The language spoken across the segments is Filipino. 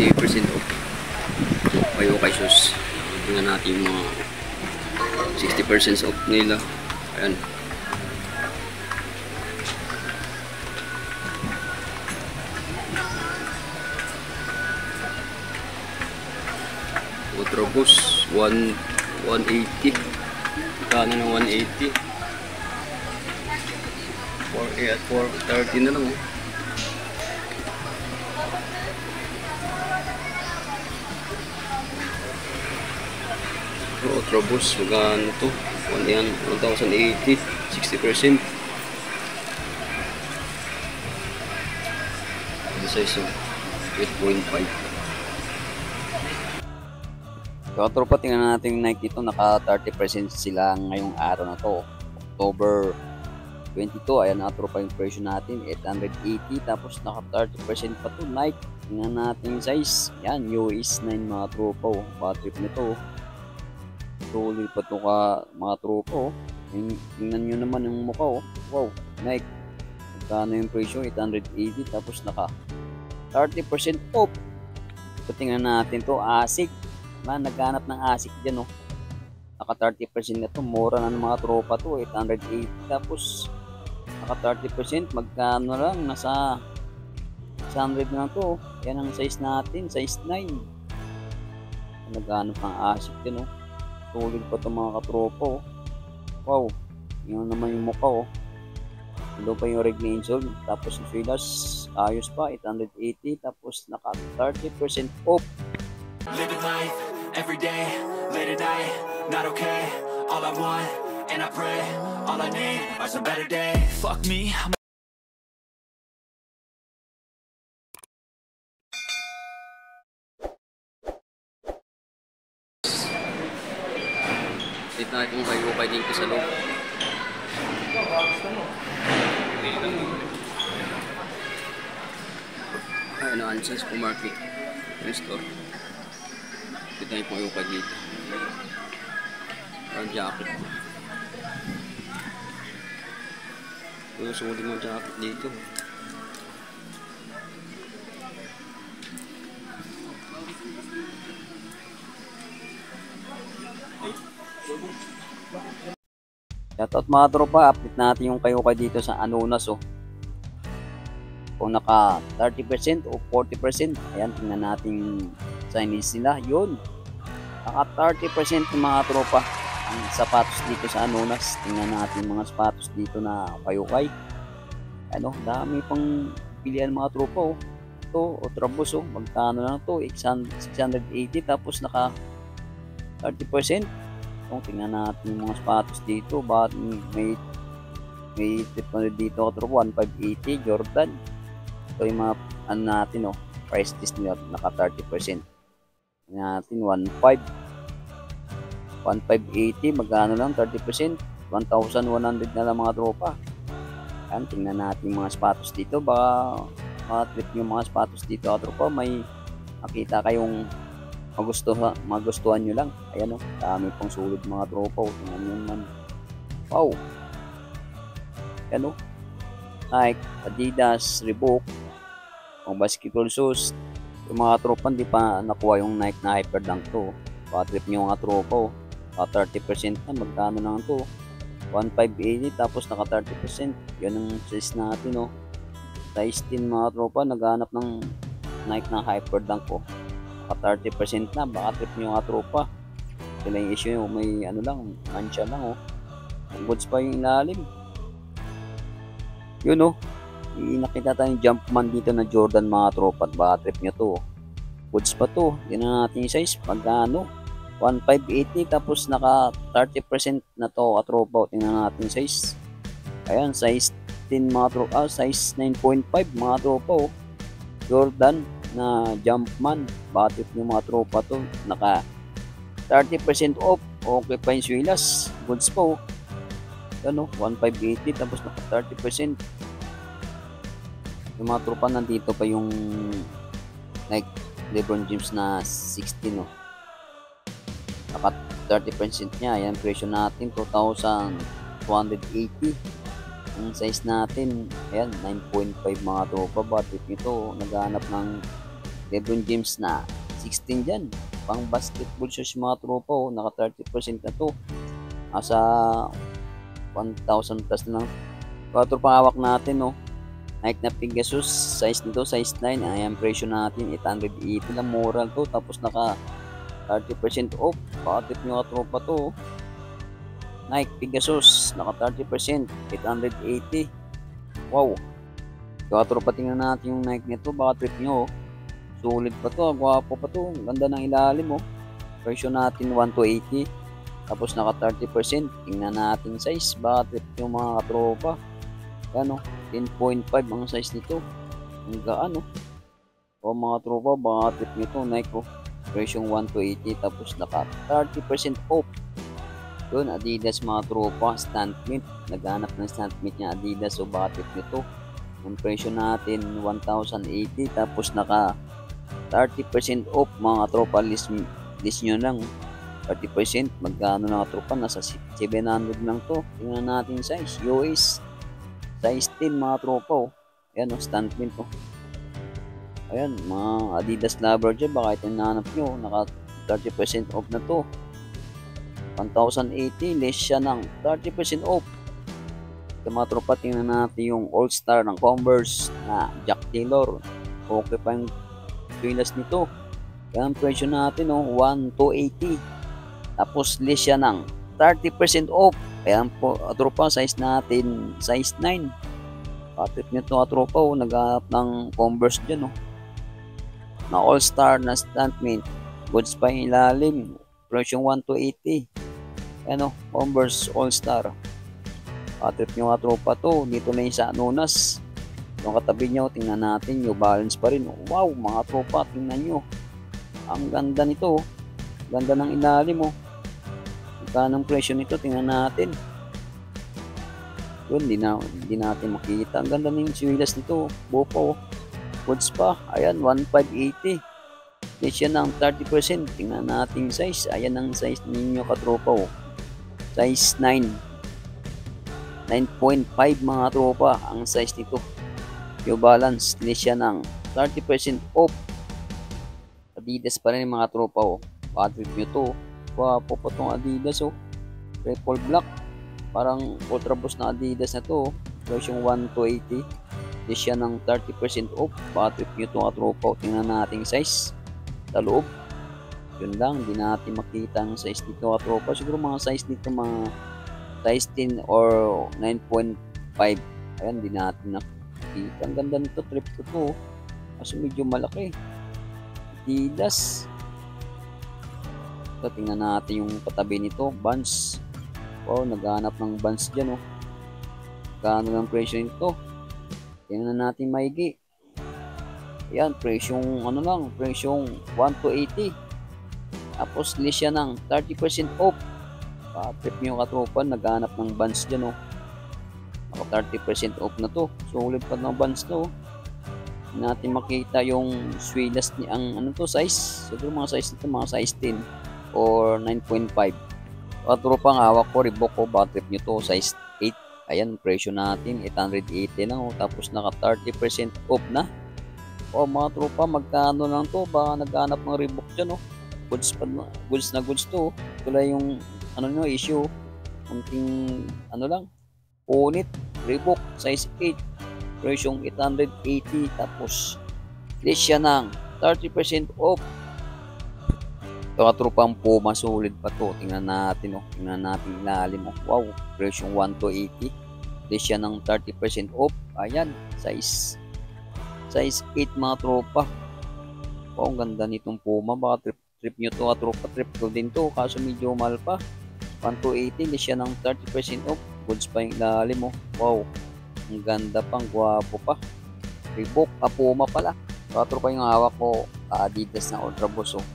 20% off. Kayo kay shoes. Tingnan natin yung mga 60% off nila. Ayan. Ultraboost 180. Kano ng 180? 430 na lang oh. Ultraboost, magkano to? 1,080, 60%. Ano size oh? 8.5. So, tropa, tingnan natin yung Nike ito. Naka 30% sila ngayong araw na to, October 22. Ayan na tropa yung presyo natin, 880. Tapos naka 30% pa to Nike. Tingnan natin yung size. Yan, US 9 mga tropa oh. Bad trip nito oh. Tuloy pa to ka mga tropa oh. Tingnan nyo naman yung mukha oh. Wow, Nike. Magkano yung presyo? 880. Tapos naka 30% off. So, tingnan natin to, ASIC. Naghanap ng ASIC dyan oh. Naka 30% na to, mura na ng mga tropa to, 880. Tapos naka 30%, magkano lang, nasa 600 na to. Yan ang size natin, size 9. Naghanap ng ASIC dyan oh. Tulid pa itong mga katropa oh. Wow, yun naman yung mukha oh. Ito pa yung rig insole. Tapos yung swilas, ayos pa, 880. Tapos naka 30% off. Living life, every day, late at night, not okay. All I want, and I pray, all I need are some better days. Fuck me, Dito natin yung kayo dito sa loob. Ano, Anson's Supermarket. Yung store. Dito tayo po yung dito. Ang jacket. Sulit mo jacket dito. Shoutout mga tropa, update natin yung kayo dito sa Anonas oh. Kung naka 30% o 40%, ayan, tingnan natin Chinese nila, yun. Naka 30% yung mga tropa. Ang sapatos dito sa Anonas, tingnan natin mga sapatos dito na kayukay. Ano, dami pang pilihan mga tropa oh. Ito, Ultraboost oh, magkano lang to, 680, tapos naka 30%. Kung tingnan natin yung mga sapatos dito, bakit may tip na dito katropa, 1580 Jordan. Ito yung mga ano natin oh, price list nila, naka 30%. Natin 1580, magkano lang 30%, 1,100 na lang mga tropa. Yan, tingnan natin yung mga sapatos dito, baka trip yung mga sapatos dito katropa, may makita kayong magustuhan nyo lang. Ayan o, dami pang sulit mga tropa o. Tingnan nyo naman. Wow, ayan o, Nike, Adidas, Reebok, ang basketball shoes. Yung mga tropa hindi pa nakuha yung Nike na Hyperdunk to. Patrip nyo mga tropa o. 30% na, magkano lang to, 1,580. Tapos naka 30%. Yan ang size natin o. Size 10 mga tropa, naghanap ng Nike na Hyperdunk o. 30% na, baka trip nyo nga tropa. Ito lang yung issue nyo, may ano lang, mancha lang oh. Ang goods pa yung ilalim. Yun oh, nakita tayong Jumpman dito na Jordan mga tropa, at baka trip nyo to oh. Goods pa to, tingnan natin yung size, pagkano 1,580, tapos naka 30% na to katropa. Tingnan natin yung size. Ayan, size 10 mga tropa, size 9.5 mga tropa oh. Jordan na Jumpman, batit ng mga tropa to, naka 30% off. Okay pa yung swilas, goods po ano, 1,580, tapos naka 30%. Yung mga tropa, nandito pa yung Nike LeBron James na 16 no, naka 30% nya. Ayan, presyo natin 2,280. Ang size natin, ayan, 9.5 mga tropa. Batit nito, naghanap ng LeBron James na 16 dyan. Pang basketball shoes mga tropa, oh. Naka 30% na to. Asa 1,000 plus na lang. 4 pang hawak natin, no. Nike na Pegasus, size nito, size 9. Ayan, presyo natin, 880 lang, moral to. Tapos naka 30% off. Pakatip nyo tropa to. Nike Pegasus, naka 30%, 880. Wow. Tropa, tingnan natin yung Nike nito. Baka trip nyo, sulit pa to, gwapo pa to. Ganda ng ilalim, oh. Presyo natin, 1,280. Tapos naka 30%. Tingnan natin size. Baka trip nyo mga katropa. Ano, 10.5 ang size nito. Ang gaan, oh. O mga tropa, baka trip nito. Nike, oh. Presyong 1,280. Tapos naka 30% off. Yun, Adidas mga tropa. Stampmint. Naghanap ng stampmint niya Adidas. So baka trip nito. Ang presyo natin 1,080. Tapos naka 30% off mga tropa. List nyo lang. 30%. Magkano na tropa? Nasa 700 lang to. Tingnan natin size. US. Size 10 mga tropa, oh. Ayan, oh, stampmint, oh. Ayan, mga Adidas lover dyan. Baka ito nahanap nyo. Naka 30% off na to. 1,080. Less siya ng 30% off. Ito mga tropa, tingnan natin yung All-Star ng Converse na Jack Taylor. Okay pa yung pilas nito. Yan ang presyo natin, oh, 1,280. Tapos less siya ng 30% off. Ayan po, tropa, size natin, size 9. Patip nyo ito, tropa, oh, naghahanap ng Converse dyan, oh. Na All-Star na stampmint. Goods pa yung ilalim. Presyong 1,280. Ayan, oh, Converse All-Star. Patip nyo, tropa, to. Dito na yung sa Anunas. Yung katabi nyo, tingnan natin, yung balance pa rin. Wow, mga tropa, tingnan nyo. Ang ganda nito, oh. Ganda ng ilalim, oh. Magkano ang presyo nito, tingnan natin. Yun, hindi natin makita. Ang ganda ng siwilas nito, bupo. Goods pa, ayan, 1,580. Yes, yan ang 30%. Tingnan natin size. Ayan ang size ninyo katropa, oh. Size 9. 9.5 mga tropa ang size nito. Yung balance, yes, yan ang 30% off. Adidas pa rin mga tropa, oh. Patrip nyo to. Wapo pa itong Adidas, oh. Triple black. Parang ultra boost na Adidas na to, oh. Version 1,280. Di siya ng 30% off. Patrip nyo itong katropa, oh. Tingnan natin size sa loob. Yun lang, hindi natin makita ang size nito katropa. Siguro mga size nito, mga size 10 or 9.5. Ayan, hindi natin nakikita. Ang ganda nito, trip ko to, oh. Kasi medyo malaki. Adidas. So, tingnan natin yung katabi nito, Vans. Wow, naghahanap ng Vans dyan, oh. Gaano lang presyo nito? Tingnan natin maigi. Ayan, presyong ano lang, presyong 1,280. Tapos list siya ng 30% off. Trip nyo katropa, naghahanap ng Vans dyan, oh. Naka 30% off na to. Sulit pa ng Vans to, oh. Hindi natin makita yung swilas ni ang ano to, size. Siguro mga size nito, mga size 10 or 9.5. Katropang hawak ko, Reebok ko, trip nyo to, size 8. Ayan, presyo natin, 880 lang, oh. Tapos naka 30% off na. O mga tropa, magkano lang to? Baka naghanap ng Reebok dyan, oh. Goods na goods to, oh. Ito lang yung ano nyo, issue. Kunting ano lang, punit, Reebok, size 8. Presyong 880. Tapos list siya ng 30% off. Ito katropang Puma, sulit pa to. Tingnan natin, oh. Tingnan natin ilalim, oh. Wow, presyong 1,280. List siya ng 30% off. Ayan, size 8 mga tropa. Wow, ang ganda nitong Puma. Baka trip nyo to katropa. Trip ko din to, kaso medyo mahal pa. 1,280. List siya ng 30% off. Goods pa yung ilalim, oh. Wow, ang ganda pang, gwapo pa. Reebok, Puma pala. Katropa yung hawak ko, Adidas na Ultra Boost, oh.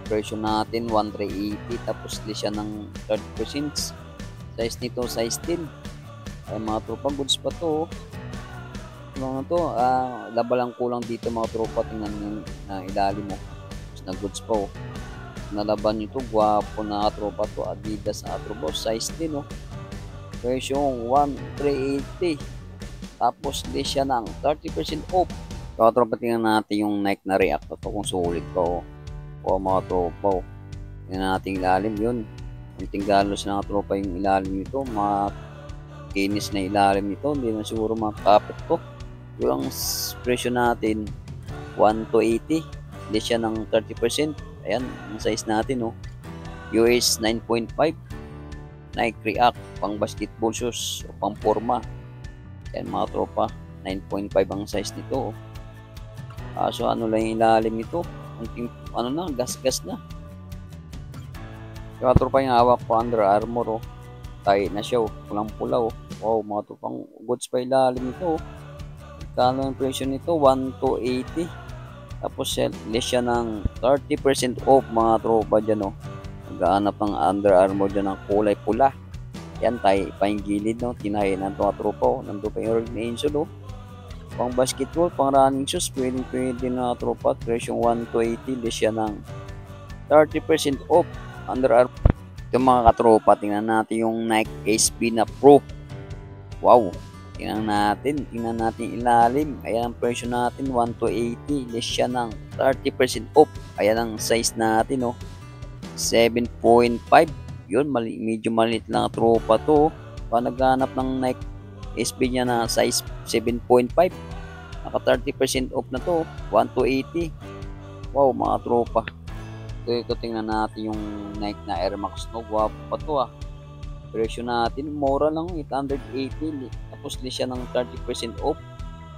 Presyo natin 1,380. Tapos list siya ng 30%. Size nito, size 10. Ay mga tropa, goods pa to, oh. Ano na to, labalang kulang dito mga tropa. Tingnan nyo na ilalim mo, na goods pa, oh. Nalaban nyo to, gwapo na tropa to. Adidas na Ultra Boost, size 10, oh. Presyo 1,380. Tapos list siya ng 30% off. So, tropa, tingnan natin yung Nike na React na to kung sulit ko. O mga tropa, tingnan natin ilalim yun. Kunting galos na tropa yung ilalim nito, makinis na ilalim nito, hindi na siguro makakapit to. Yung presyo natin 1 to 80, hindi siya ng 30%. Ayan, ang size natin, US 9.5, Nike React, pang basketball shoes o pang forma. Ayan mga tropa, 9.5 ang size nito. So ano lang yung ilalim nito, gas-gas na. Yung mga tropa, yung hawak ko Under Armour, tayo na siya, pulang-pula. Wow, mga tropang goods pa ilalim nito. Kano yung presyo nito, 1 to 80. Tapos less siya ng 30% off mga tropa dyan. Naghahanap ng Under Armour dyan ng kulay pula. Yan, tayo pa yung gilid, tinahin ng mga tropa. Nandun pa yung na insole. Pang basketball, pang running shoes, pwede na tropa. Presyong 1 to 80, less siya ng 30% off Under Armour. Ito mga katropa, tingnan natin yung Nike SB na Pro. Wow, tingnan natin ilalim. Ayan ang presyo natin, 1 to 80, less siya ng 30% off. Ayan ang size natin, 7.5. Yun, medyo maliit lang tropa to. Pa naghanap ng Nike SB niya na size 7.5, naka 30% off na to, 1 to 80. Wow mga tropa, ito tingnan natin yung Nike na Air Max, guwapo pa to. Presyo natin mura lang, 880, tapos less siya ng 30% off.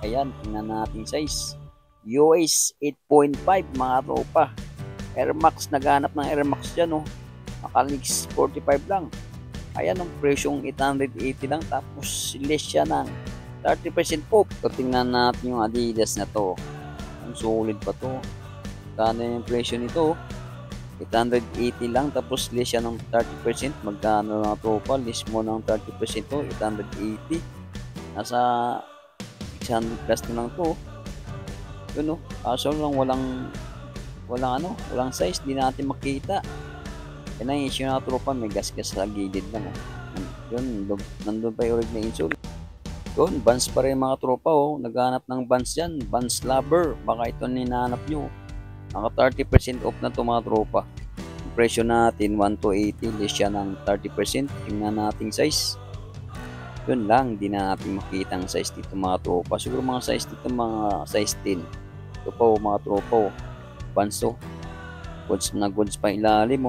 Ayan, tingnan natin size US 8.5 mga tropa. Air Max, naghanap ng Air Max dyan, naka-leaks 45 lang. Ayan ang presyong 880 lang, tapos less siya ng 30% off. So, tingnan natin yung Adidas na to, ang solid pa to. Kano yung presyo nito, 880 lang, tapos less siya ng 30%. Magkano na tropa, less mo ng 30% to, 880. Nasa 600 plus na lang to. Yun, kaso lang walang size, di natin makita. Yan ang issue na tropa, may gas-gas sa gilid lang. Yun, nandun pa yung na insole. Yun, Vans pa rin mga tropa. Naghanap ng Vans yan, Vans lover. Baka ito ninahanap nyo. Naka 30% off na to mga tropa. Ang presyo natin 1 to 80, less siya ng 30%. Tingnan natin size. Yun lang, di na natin makita ang size dito mga tropa. Siguro mga size dito, mga size 10. Ito po mga tropa, Vans to. Goods na goods pa ilalim.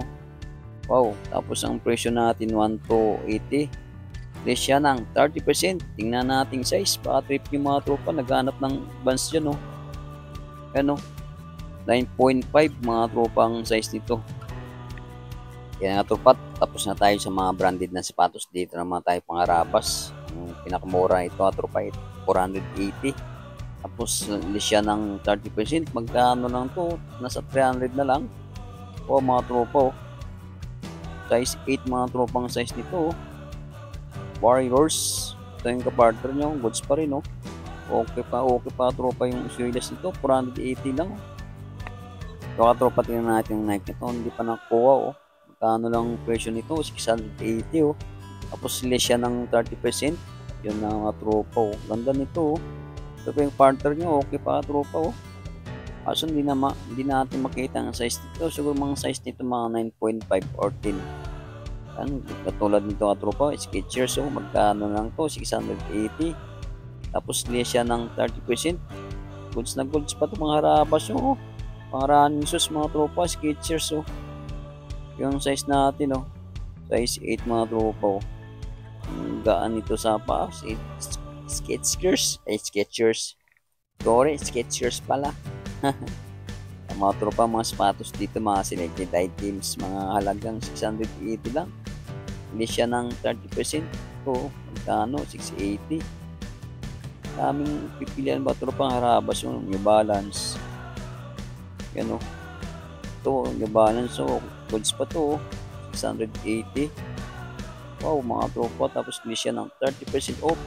Wow, tapos ang presyo natin 1 to 80, less siya ng 30%. Tingnan natin size, baka trip yung mga tropa, naghanap ng Vans dyan. Ano, 9.5 mga tropa ang size nito. Yan nga tropa, tapos na tayo sa mga branded na sapatos. Dito naman tayo pangarabas. Ang pinakamura ito tropa, 480. Tapos less siya ng 30%. Magkano lang to, nasa 300 na lang. Mga tropa, size 8 mga tropang size nito. Warriors, ito yung kapartner nyo, goods pa rin. Okay pa tropa yung suelas nito, 480 lang. Ito ka tropa, tingnan natin yung Nike nito, hindi pa nakuha. Magkano lang presyo nito, 680. Tapos less siya ng 30%. Yun na mga tropa. Ganda nito. Ito pa yung partner nyo, okay pa tropa. Kaso hindi natin makita ang size nito. Siguro mga size nito mga 9.5 or 10. Katulad nito mga tropa, Skechers, magkano lang to, 680. Tapos less siya ng 30%. Goods na goods pa to, mga harabas. Pang running shoes mga tropa, Skechers. Yung size natin, size 8 mga tropa. Gaan nito sa pa, Skechers. Sorry, Skechers pala. Mga tropa, mga sapatos dito, mga selected items, mga halagang 680 lang. Hindi siya ng 30%. Magkano? 680. Daming pipilian ba tropa, harabas yung New Balance. Yan ito, New Balance, goods pa to, 680. Wow mga tropa, tapos hindi siya ng 30% off.